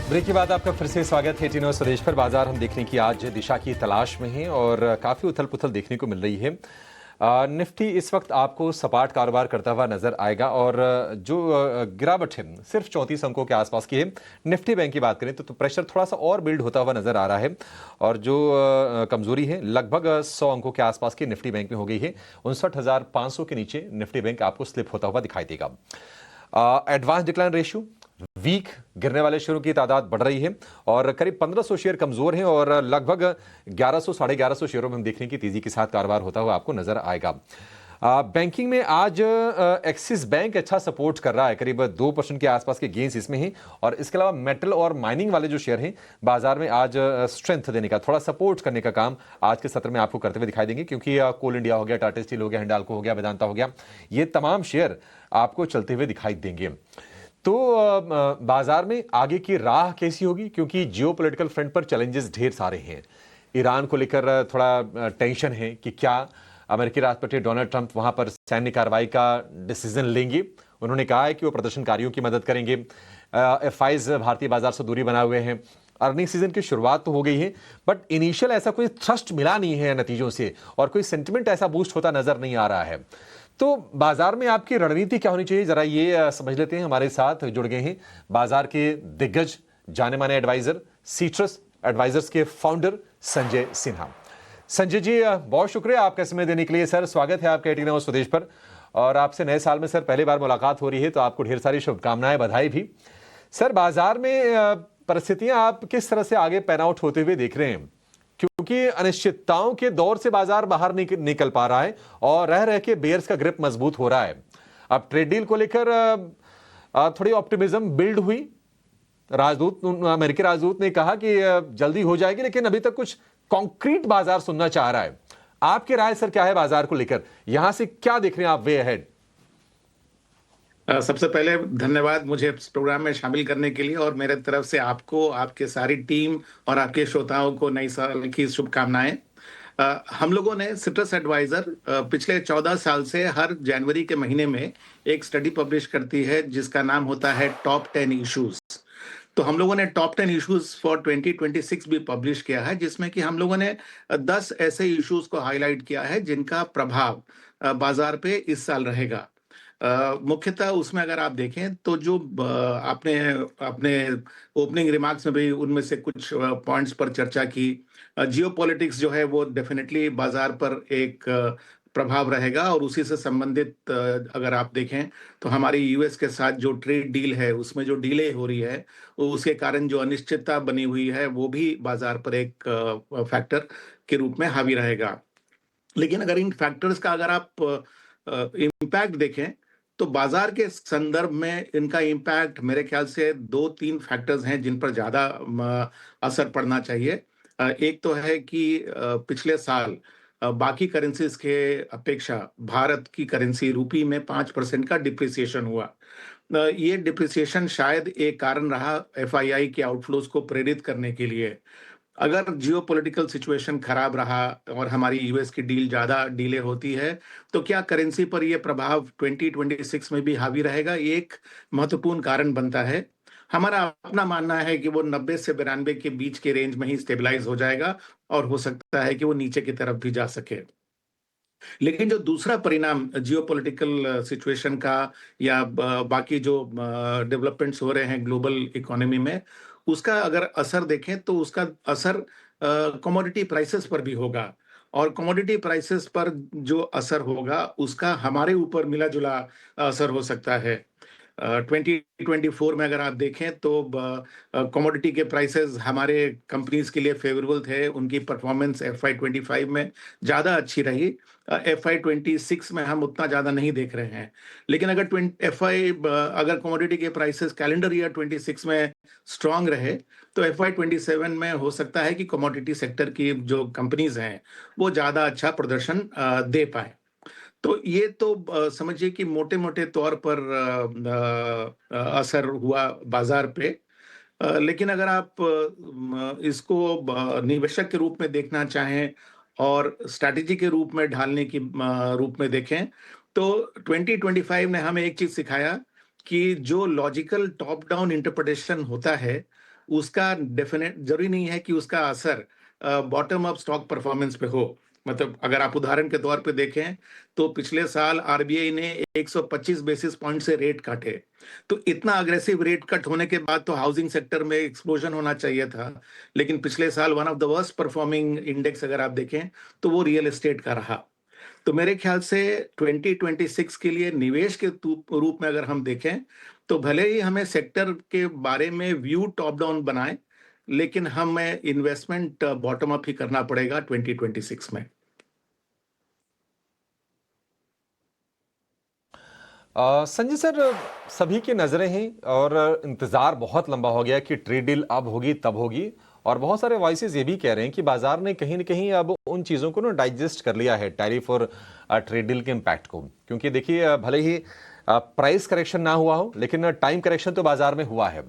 Break के बाद आपका फिर से स्वागत है टीनो स्वदेश पर। बाजार हम देखने की आज दिशा की तलाश में हैं और काफ़ी उथल पुथल देखने को मिल रही है। निफ्टी इस वक्त आपको सपाट कारोबार करता हुआ नजर आएगा और जो गिरावट है सिर्फ 34 अंकों के आसपास की है। निफ्टी बैंक की बात करें तो प्रेशर थोड़ा सा और बिल्ड होता हुआ नजर आ रहा है और जो कमजोरी है लगभग 100 अंकों के आसपास की निफ्टी बैंक में हो गई है। 59,500 के नीचे निफ्टी बैंक आपको स्लिप होता हुआ दिखाई देगा। एडवांस डिक्लाइन रेशियो वीक, गिरने वाले शेयरों की तादाद बढ़ रही है और करीब 1500 शेयर कमजोर हैं और लगभग 1100 साढ़े 1100 शेयरों में हम देखने की तेजी के साथ कारोबार होता हुआ आपको नजर आएगा। बैंकिंग में आज एक्सिस बैंक अच्छा सपोर्ट कर रहा है, करीब 2% के आसपास के गेंस इसमें हैं और इसके अलावा मेटल और माइनिंग वाले जो शेयर हैं बाजार में आज स्ट्रेंथ देने का, थोड़ा सपोर्ट करने का काम आज के सत्र में आपको करते हुए दिखाई देंगे, क्योंकि कोल इंडिया हो गया, टाटा स्टील हो गया, हिंडाल्को हो गया, वेदांता हो गया, ये तमाम शेयर आपको चलते हुए दिखाई देंगे। तो बाजार में आगे की राह कैसी होगी, क्योंकि जियोपॉलिटिकल फ्रंट पर चैलेंजेस ढेर सारे हैं। ईरान को लेकर थोड़ा टेंशन है कि क्या अमेरिकी राष्ट्रपति डोनाल्ड ट्रंप वहां पर सैन्य कार्रवाई का डिसीजन लेंगे। उन्होंने कहा है कि वो प्रदर्शनकारियों की मदद करेंगे। एफआईज भारतीय बाजार से दूरी बनाए हुए हैं। अर्निंग सीजन की शुरुआत तो हो गई है बट इनिशियल ऐसा कोई थ्रस्ट मिला नहीं है नतीजों से और कोई सेंटिमेंट ऐसा बूस्ट होता नजर नहीं आ रहा है। तो बाजार में आपकी रणनीति क्या होनी चाहिए, जरा ये समझ लेते हैं। हमारे साथ जुड़ गए हैं बाजार के दिग्गज जाने माने एडवाइजर, सीट्रस एडवाइजर्स के फाउंडर संजय सिन्हा। संजय जी, बहुत शुक्रिया आपका समय देने के लिए। सर, स्वागत है आपके 18 स्वदेश पर और आपसे नए साल में सर पहली बार मुलाकात हो रही है, तो आपको ढेर सारी शुभकामनाएं, बधाई भी। सर, बाजार में परिस्थितियां आप किस तरह से आगे पैन आउट होते हुए देख रहे हैं, क्योंकि अनिश्चितताओं के दौर से बाजार बाहर निकल पा रहा है और रह रह के बेयर्स का ग्रिप मजबूत हो रहा है। अब ट्रेड डील को लेकर थोड़ी ऑप्टिमिज्म बिल्ड हुई। अमेरिकी राजदूत ने कहा कि जल्दी हो जाएगी, लेकिन अभी तक कुछ कॉन्क्रीट बाजार सुनना चाह रहा है। आपकी राय सर क्या है बाजार को लेकर, यहां से क्या देख रहे हैं आप वे अहेड? सबसे पहले धन्यवाद मुझे इस प्रोग्राम में शामिल करने के लिए और मेरे तरफ से आपको, आपके सारी टीम और आपके श्रोताओं को नई साल की शुभकामनाएं। हम लोगों ने सिट्रस एडवाइजर पिछले 14 साल से हर जनवरी के महीने में एक स्टडी पब्लिश करती है जिसका नाम होता है टॉप 10 इश्यूज। तो हम लोगों ने टॉप 10 इश्यूज फॉर 2026 भी पब्लिश किया है, जिसमें कि हम लोगों ने 10 ऐसे इश्यूज को हाईलाइट किया है जिनका प्रभाव बाजार पे इस साल रहेगा। मुख्यतः उसमें अगर आप देखें तो जो आपने अपने ओपनिंग रिमार्क्स में भी उनमें से कुछ पॉइंट्स पर चर्चा की। जियोपॉलिटिक्स जो है वो डेफिनेटली बाजार पर एक प्रभाव रहेगा और उसी से संबंधित अगर आप देखें तो हमारी यूएस के साथ जो ट्रेड डील है उसमें जो डीले हो रही है उसके कारण जो अनिश्चितता बनी हुई है वो भी बाजार पर एक फैक्टर के रूप में हावी रहेगा। लेकिन अगर इन फैक्टर्स का अगर आप इम्पैक्ट देखें तो बाजार के संदर्भ में इनका इम्पैक्ट मेरे ख्याल से 2-3 फैक्टर्स हैं जिन पर ज्यादा असर पड़ना चाहिए। एक तो है कि पिछले साल बाकी करेंसीज के अपेक्षा भारत की करेंसी रूपी में 5% का डिप्रिसिएशन हुआ। ये डिप्रिसिएशन शायद एक कारण रहा एफआईआई के आउटफ्लोज को प्रेरित करने के लिए। अगर जियोपॉलिटिकल सिचुएशन खराब रहा और हमारी यूएस की डील ज्यादा डिले होती है तो क्या करेंसी पर यह प्रभाव 2026 में भी हावी रहेगा, ये एक महत्वपूर्ण कारण बनता है। हमारा अपना मानना है कि वो 90 से 92 के बीच के रेंज में ही स्टेबलाइज हो जाएगा और हो सकता है कि वो नीचे की तरफ भी जा सके। लेकिन जो दूसरा परिणाम जियोपॉलिटिकल सिचुएशन का या बाकी जो डेवलपमेंट्स हो रहे हैं ग्लोबल इकोनॉमी में, उसका अगर असर देखें तो उसका असर कमोडिटी प्राइसेस पर भी होगा और कमोडिटी प्राइसेस पर जो असर होगा उसका हमारे ऊपर मिला जुला असर हो सकता है। 2024 में अगर आप देखें तो कमोडिटी के प्राइसेस हमारे कंपनीज के लिए फेवरेबल थे, उनकी परफॉर्मेंस एफआई 25 में ज़्यादा अच्छी रही। एफआई 26 में हम उतना ज़्यादा नहीं देख रहे हैं। लेकिन अगर कमोडिटी के प्राइसेस कैलेंडर ईयर 26 में स्ट्रांग रहे तो एफआई 27 में हो सकता है कि कमोडिटी सेक्टर की जो कंपनीज हैं वो ज़्यादा अच्छा प्रदर्शन दे पाए। तो ये तो समझिए कि मोटे मोटे तौर पर असर हुआ बाजार पे। लेकिन अगर आप इसको निवेशक के रूप में देखना चाहें और स्ट्रैटेजी के रूप में ढालने की रूप में देखें तो 2025 ने हमें एक चीज सिखाया कि जो लॉजिकल टॉप डाउन इंटरप्रिटेशन होता है उसका डेफिनेट ज़रूरी नहीं है कि उसका असर बॉटम अप स्टॉक परफॉर्मेंस पे हो। मतलब अगर आप उदाहरण के तौर पे देखें, तो पिछले साल आरबीआई ने 125 बेसिस पॉइंट से रेट काटे। तो इतना अग्रेसिव रेट कट होने के बाद तो हाउसिंग सेक्टर में एक्सप्लोजन होना चाहिए था। लेकिन पिछले साल one of the worst performing index अगर आप देखें, तो वो रियल एस्टेट का रहा। तो मेरे ख्याल से 2026 के लिए निवेश के रूप में अगर हम देखें, तो भले ही हमें सेक्टर के बारे में व्यू टॉप डाउन बनाएं, लेकिन हमें इन्वेस्टमेंट बॉटम अप ही करना पड़ेगा 2026 में। संजय सर, सभी की नज़रें हैं और इंतज़ार बहुत लंबा हो गया कि ट्रेड डील अब होगी तब होगी, और बहुत सारे वॉइसेस ये भी कह रहे हैं कि बाजार ने कहीं ना कहीं अब उन चीज़ों को ना डाइजेस्ट कर लिया है, टैरिफ और ट्रेड डील के इम्पैक्ट को। क्योंकि देखिए, भले ही प्राइस करेक्शन ना हुआ हो, लेकिन टाइम करेक्शन तो बाजार में हुआ है।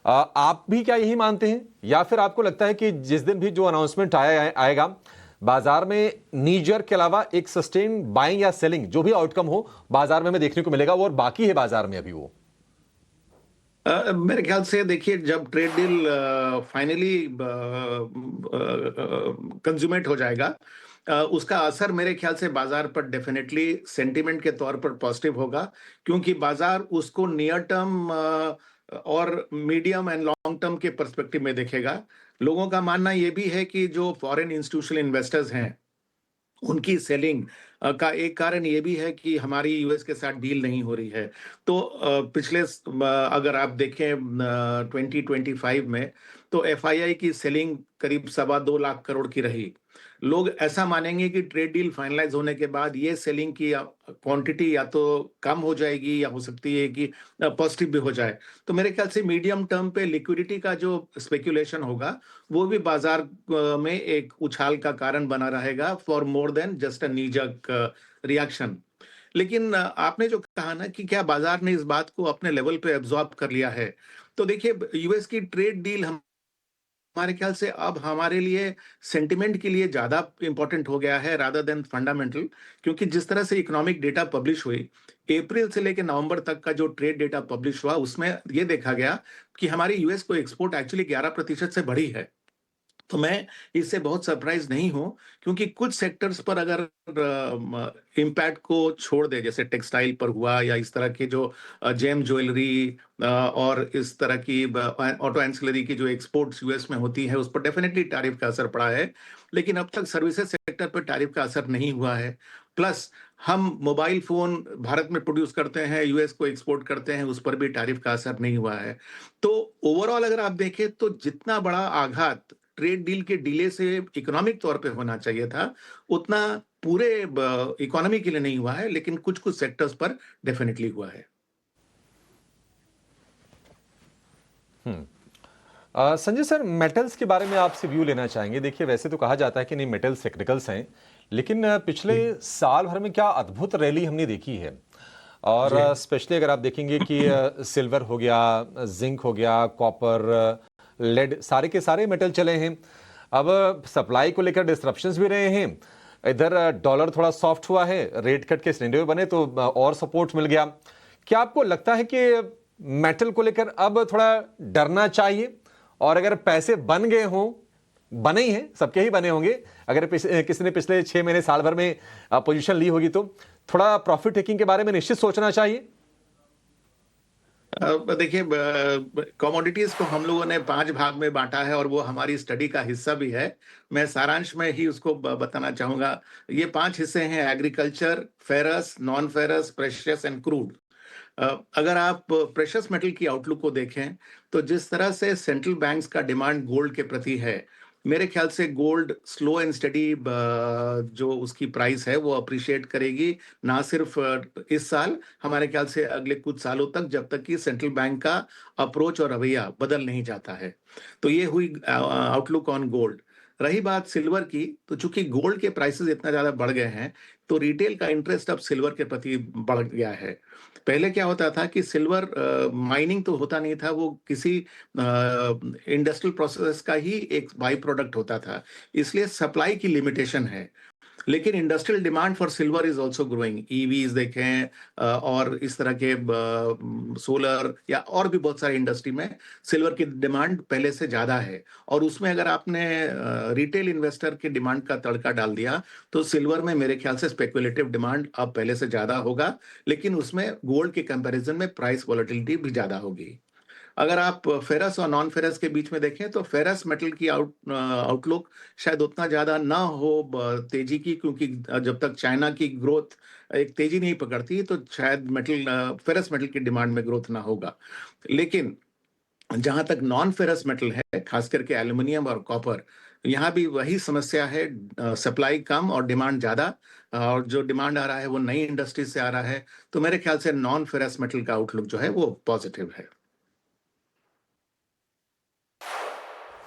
आप भी क्या यही मानते हैं, या फिर आपको लगता है कि जिस दिन भी जो अनाउंसमेंट आएगा, बाजार में नीजर के अलावा एक सस्टेन बाइंग या सेलिंग, जो भी आउटकम हो बाजार में हमें देखने को मिलेगा, वो और बाकी है बाजार में अभी वो? मेरे ख्याल से देखिए, जब ट्रेड डील फाइनली कंज्यूमेट हो जाएगा, उसका असर मेरे ख्याल से बाजार पर डेफिनेटली सेंटीमेंट के तौर पर पॉजिटिव होगा, क्योंकि बाजार उसको नियर टर्म और मीडियम एंड लॉन्ग टर्म के पर्सपेक्टिव में देखेगा। लोगों का मानना ये भी है कि जो फॉरेन इंस्टीट्यूशनल इन्वेस्टर्स हैं, उनकी सेलिंग का एक कारण ये भी है कि हमारी यूएस के साथ डील नहीं हो रही है। तो अगर आप देखें 2025 में, तो एफआईआई की सेलिंग करीब 2.25 लाख करोड़ की रही। लोग ऐसा मानेंगे कि ट्रेड डील फाइनलाइज होने के बाद ये सेलिंग की क्वांटिटी या तो कम हो जाएगी, या हो सकती है कि पॉजिटिव भी हो जाए। तो मेरे ख्याल से मीडियम टर्म पे लिक्विडिटी का जो स्पेक्यूलेशन होगा, वो भी बाजार में एक उछाल का कारण बना रहेगा, for more than just a knee jerk reaction. लेकिन आपने जो कहा ना कि क्या बाजार ने इस बात को अपने लेवल पे एब्जॉर्ब कर लिया है, तो देखिए, यूएस की ट्रेड डील हमारे ख्याल से अब हमारे लिए सेंटिमेंट के लिए ज्यादा इंपॉर्टेंट हो गया है, रादर देन फंडामेंटल। क्योंकि जिस तरह से इकोनॉमिक डेटा पब्लिश हुई, अप्रैल से लेकर नवंबर तक का जो ट्रेड डेटा पब्लिश हुआ, उसमें ये देखा गया कि हमारी यूएस को एक्सपोर्ट एक्चुअली 11% से बढ़ी है। तो मैं इससे बहुत सरप्राइज नहीं हूं, क्योंकि कुछ सेक्टर्स पर अगर इम्पैक्ट को छोड़ दे, जैसे टेक्सटाइल पर हुआ, या इस तरह के जो जेम ज्वेलरी और इस तरह की ऑटो एंसिलरी की जो एक्सपोर्ट्स यूएस में होती है, उस पर डेफिनेटली टैरिफ का असर पड़ा है। लेकिन अब तक सर्विसेज सेक्टर पर टैरिफ का असर नहीं हुआ है। प्लस हम मोबाइल फोन भारत में प्रोड्यूस करते हैं, यूएस को एक्सपोर्ट करते हैं, उस पर भी टैरिफ का असर नहीं हुआ है। तो ओवरऑल अगर आप देखें, तो जितना बड़ा आघात ट्रेड डील के डिले से इकोनॉमिक तौर पे होना चाहिए था, उतना पूरे इकोनॉमी के लिए नहीं हुआ है, लेकिन कुछ कुछ सेक्टर्स पर डेफिनेटली हुआ है। संजय सर, मेटल्स के बारे में आपसे व्यू लेना चाहेंगे। देखिए, वैसे तो कहा जाता है कि नहीं, मेटल्स टेक्निकल्स हैं, लेकिन पिछले जी। साल भर में क्या अद्भुत रैली हमने देखी है। और जी। स्पेशली अगर आप देखेंगे कि सिल्वर हो गया, जिंक हो गया, कॉपर, लेड, सारे के सारे मेटल चले हैं। अब सप्लाई को लेकर डिस्ट्रप्शंस भी रहे हैं। इधर डॉलर थोड़ा सॉफ्ट हुआ है, रेट कट के सिनेरियो बने तो और सपोर्ट मिल गया। क्या आपको लगता है कि मेटल को लेकर अब थोड़ा डरना चाहिए? और अगर पैसे बन गए हों, बने ही हैं, सबके ही बने होंगे, अगर किसी ने पिछले 6 महीने साल भर में पोजीशन ली होगी, तो थोड़ा प्रॉफिट टेकिंग के बारे में निश्चित सोचना चाहिए। देखिए, कमोडिटीज को हम लोगों ने 5 भाग में बांटा है, और वो हमारी स्टडी का हिस्सा भी है। मैं सारांश में ही उसको बताना चाहूंगा। ये 5 हिस्से हैं: agriculture, ferrous, non ferrous, precious and crude. अगर आप प्रेशियस मेटल की आउटलुक को देखें, तो जिस तरह से सेंट्रल बैंक्स का डिमांड गोल्ड के प्रति है, मेरे ख्याल से गोल्ड स्लो एंड स्टडी जो उसकी प्राइस है, वो अप्रिशिएट करेगी। ना सिर्फ इस साल, हमारे ख्याल से अगले कुछ सालों तक, जब तक कि सेंट्रल बैंक का अप्रोच और रवैया बदल नहीं जाता है। तो ये हुई आउटलुक ऑन गोल्ड। रही बात सिल्वर की, तो चूंकि गोल्ड के प्राइसेस इतना ज्यादा बढ़ गए हैं, तो रिटेल का इंटरेस्ट अब सिल्वर के प्रति बढ़ गया है। पहले क्या होता था कि सिल्वर माइनिंग तो होता नहीं था, वो किसी इंडस्ट्रियल प्रोसेस का ही एक बाई प्रोडक्ट होता था। इसलिए सप्लाई की लिमिटेशन है। लेकिन industrial demand for silver is also growing. EVs देखें और इस तरह के सोलर या और भी बहुत सारी इंडस्ट्री में सिल्वर की डिमांड पहले से ज्यादा है। और उसमें अगर आपने रिटेल इन्वेस्टर की डिमांड का तड़का डाल दिया तो सिल्वर में मेरे ख्याल से स्पेकुलेटिव डिमांड अब पहले से ज्यादा होगा, लेकिन उसमें गोल्ड के कंपैरिजन में प्राइस वॉलेटिलिटी भी ज्यादा होगी। अगर आप फेरस और नॉन फेरस के बीच में देखें तो फेरस मेटल की आउटलुक शायद उतना ज्यादा ना हो तेजी की, क्योंकि जब तक चाइना की ग्रोथ एक तेजी नहीं पकड़ती तो शायद फेरस मेटल की डिमांड में ग्रोथ ना होगा। लेकिन जहां तक नॉन फेरस मेटल है, खास करके एल्युमिनियम और कॉपर, यहाँ भी वही समस्या है, सप्लाई कम और डिमांड ज्यादा। और जो डिमांड आ रहा है वो नई इंडस्ट्री से आ रहा है। तो मेरे ख्याल से नॉन फेरस मेटल का आउटलुक जो है वो पॉजिटिव है।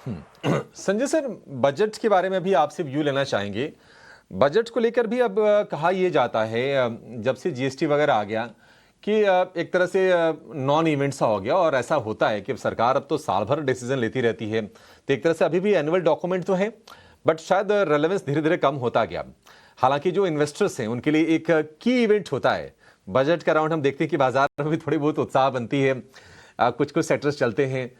संजय सर, बजट के बारे में भी आपसे व्यू लेना चाहेंगे। बजट को लेकर भी अब कहा यह जाता है, जब से जीएसटी वगैरह आ गया, कि एक तरह से नॉन इवेंट सा हो गया। और ऐसा होता है कि सरकार अब तो साल भर डिसीजन लेती रहती है, तो एक तरह से अभी भी एनुअल डॉक्यूमेंट तो है, बट शायद रेलेवेंस धीरे धीरे कम होता गया। हालांकि जो इन्वेस्टर्स हैं उनके लिए एक की इवेंट होता है बजट का राउंड। हम देखते हैं कि बाजार में भी थोड़ी बहुत उत्साह बनती है, कुछ कुछ सेक्टर्स चलते हैं।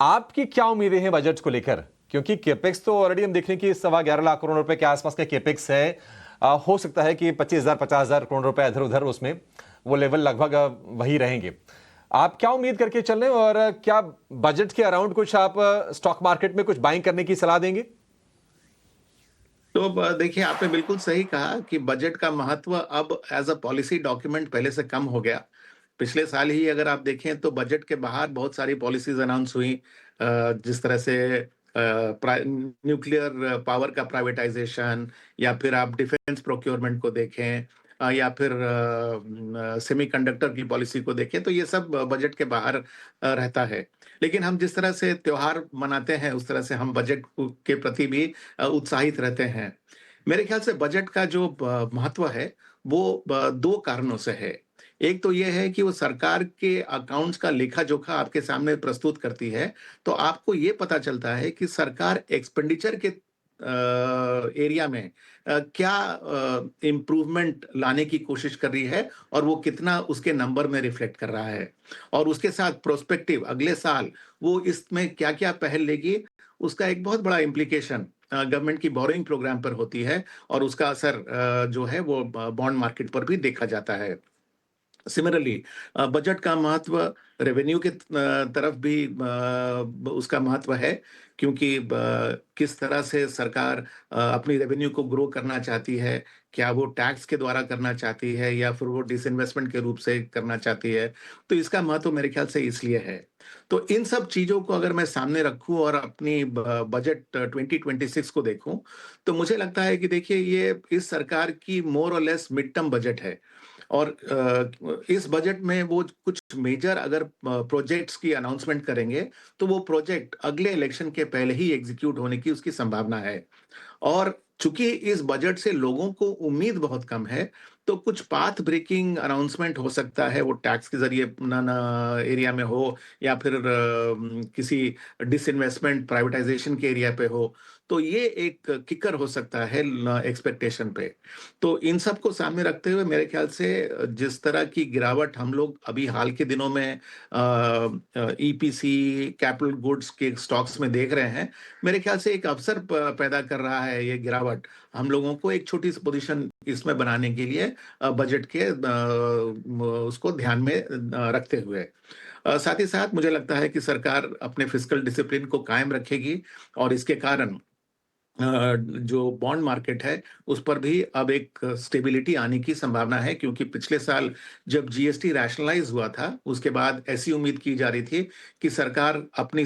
आपकी क्या उम्मीदें हैं बजट को लेकर? क्योंकि केपेक्स तो ऑलरेडी हम देख रहे हैं कि 11.25 लाख करोड़ रुपए के आसपास का केपेक्स है। हो सकता है कि 25,000 50,000 करोड़ रुपए इधर उधर उसमें वो लेवल लगभग वही रहेंगे। आप क्या उम्मीद करके चल रहे हैं, और क्या बजट के अराउंड कुछ आप स्टॉक मार्केट में कुछ बाइंग करने की सलाह देंगे? तो देखिए, आपने बिल्कुल सही कहा कि बजट का महत्व अब एज अ पॉलिसी डॉक्यूमेंट पहले से कम हो गया। पिछले साल ही अगर आप देखें तो बजट के बाहर बहुत सारी पॉलिसीज अनाउंस हुई, जिस तरह से न्यूक्लियर पावर का प्राइवेटाइजेशन, या फिर आप डिफेंस प्रोक्योरमेंट को देखें, या फिर सेमीकंडक्टर की पॉलिसी को देखें, तो ये सब बजट के बाहर रहता है। लेकिन हम जिस तरह से त्योहार मनाते हैं उस तरह से हम के प्रति भी उत्साहित रहते हैं। मेरे ख्याल से बजट का जो महत्व है वो दो कारणों से है। एक तो ये है कि वो सरकार के अकाउंट्स का लेखा जोखा आपके सामने प्रस्तुत करती है, तो आपको ये पता चलता है कि सरकार एक्सपेंडिचर के एरिया में क्या इम्प्रूवमेंट लाने की कोशिश कर रही है और वो कितना उसके नंबर में रिफ्लेक्ट कर रहा है। और उसके साथ प्रोस्पेक्टिव अगले साल वो इसमें क्या क्या पहल लेगी, उसका एक बहुत बड़ा इम्प्लीकेशन गवर्नमेंट की बोरोइंग प्रोग्राम पर होती है, और उसका असर जो है वो बॉन्ड मार्केट पर भी देखा जाता है। सिमिलरली बजट का महत्व रेवेन्यू के तरफ भी उसका महत्व है, क्योंकि किस तरह से सरकार अपनी रेवेन्यू को ग्रो करना चाहती है, क्या वो टैक्स के द्वारा करना चाहती है या फिर वो डिसइन्वेस्टमेंट के रूप से करना चाहती है, तो इसका महत्व मेरे ख्याल से इसलिए है। तो इन सब चीजों को अगर मैं सामने रखूं और अपनी बजट 2026 को देखूं, तो मुझे लगता है कि देखिए, ये इस सरकार की मोर और लेस मिड टर्म बजट है। और इस बजट में वो कुछ मेजर अगर प्रोजेक्ट्स की अनाउंसमेंट करेंगे तो वो प्रोजेक्ट अगले इलेक्शन के पहले ही एग्जीक्यूट होने की उसकी संभावना है। और चूंकि इस बजट से लोगों को उम्मीद बहुत कम है, तो कुछ पाथ ब्रेकिंग अनाउंसमेंट हो सकता है, वो टैक्स के जरिए ना एरिया में हो, या फिर किसी डिसइन्वेस्टमेंट प्राइवेटाइजेशन के एरिया पे हो। तो ये एक किकर हो सकता है एक्सपेक्टेशन पे। तो इन सब को सामने रखते हुए मेरे ख्याल से जिस तरह की गिरावट हम लोग अभी हाल के दिनों में ईपीसी कैपिटल गुड्स के स्टॉक्स में देख रहे हैं, मेरे ख्याल से एक अवसर पैदा कर रहा है ये गिरावट हम लोगों को एक छोटी सी पोजीशन इसमें बनाने के लिए, बजट के उसको ध्यान में रखते हुए। साथ ही साथ मुझे लगता है कि सरकार अपने फिस्कल डिसिप्लिन को कायम रखेगी, और इसके कारण जो बॉन्ड मार्केट है उस पर भी अब एक स्टेबिलिटी आने की संभावना है, क्योंकि पिछले साल जब जीएसटी रैशनलाइज हुआ था उसके बाद ऐसी उम्मीद की जा रही थी कि सरकार अपनी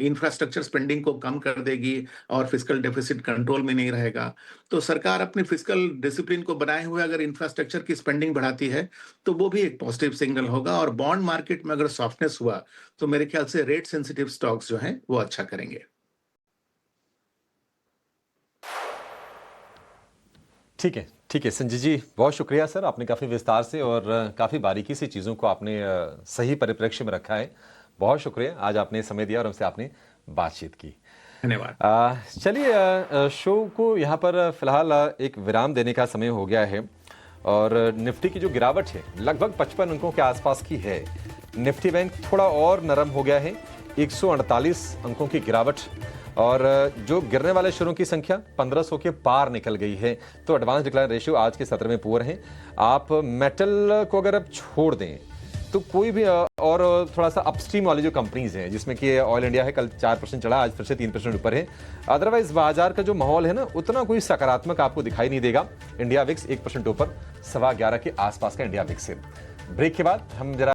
इंफ्रास्ट्रक्चर स्पेंडिंग को कम कर देगी और फिस्कल डेफिसिट कंट्रोल में नहीं रहेगा। तो सरकार अपनी फिस्कल डिसिप्लिन को बनाए हुए अगर इंफ्रास्ट्रक्चर की स्पेंडिंग बढ़ाती है तो वो भी एक पॉजिटिव सिग्नल होगा, और बॉन्ड मार्केट में अगर सॉफ्टनेस हुआ तो मेरे ख्याल से रेट सेंसिटिव स्टॉक्स जो हैं वो अच्छा करेंगे। ठीक है संजय जी, बहुत शुक्रिया सर। आपने काफ़ी विस्तार से और काफ़ी बारीकी से चीज़ों को आपने सही परिप्रेक्ष्य में रखा है। बहुत शुक्रिया, आज आपने समय दिया और हमसे आपने बातचीत की। धन्यवाद। चलिए, शो को यहाँ पर फिलहाल एक विराम देने का समय हो गया है और निफ्टी की जो गिरावट है लगभग 55 अंकों के आसपास की है। निफ्टी बैंक थोड़ा और नरम हो गया है, 148 अंकों की गिरावट और जो गिरने वाले शेयरों की संख्या 1500 के पार निकल गई है। तो एडवांस डिक्लाइन रेशियो आज के सत्र में पुअर हैं। आप मेटल को अगर आप छोड़ दें तो कोई भी और थोड़ा सा अपस्ट्रीम वाली जो कंपनीज हैं जिसमें कि ऑयल इंडिया है, कल 4% चढ़ा, आज फिर से 3% ऊपर है। अदरवाइज बाजार का जो माहौल है ना उतना कोई सकारात्मक आपको दिखाई नहीं देगा। इंडिया विक्स 1% ऊपर, 11.25 के आसपास का इंडिया विक्स है। ब्रेक के बाद हम जरा